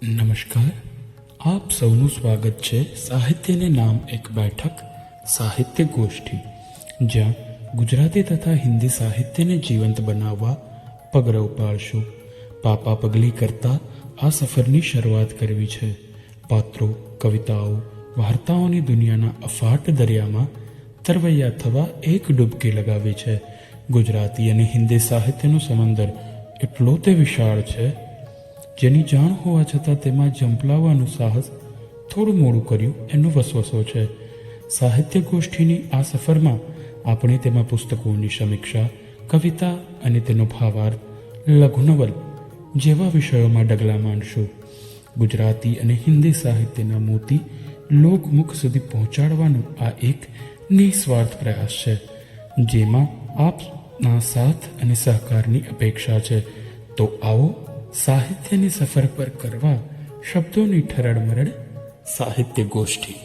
નમસ્કાર, આપ સૌનું સ્વાગત છે સાહિત્યને નામ એક બેઠક સાહિત્ય ગોષ્ઠી, જ્યાં ગુજરાતી તથા હિન્દી સાહિત્યને જીવંત બનાવવા પગરવ પાડશું. પાપા પગલી કરતા આ સફરની શરૂઆત કરવી છે. પાત્રો, કવિતાઓ, વાર્તાઓની દુનિયાના અફાટ દરિયામાં તરવૈયા થવા એક ડૂબકી લગાવી છે. ગુજરાતી અને હિન્દી સાહિત્યનો સમંદર એટલો તે વિશાળ છે, જેની જાણ હોવા છતાં તેમાં ઝંપલાવવાનું સાહસ થોડું મોડું કર્યું એનો વસવસો છે. સાહિત્ય ગોષ્ઠીની આ સફરમાં આપણે તેમાં પુસ્તકોની સમીક્ષા, કવિતા અને તેનો ભાવાર્થ, લઘુનવલ જેવા વિષયોમાં ડગલા માંડશું. ગુજરાતી અને હિન્દી સાહિત્યના મોતી લોકમુખ સુધી પહોંચાડવાનો આ એક નિસ્વાર્થ પ્રયાસ છે, જેમાં આપના સાથ અને સહકારની અપેક્ષા છે. તો આવો સાહિત્યની સફર પર કરવા શબ્દોની ઠરડ મરડ સાહિત્ય ગોષ્ઠી.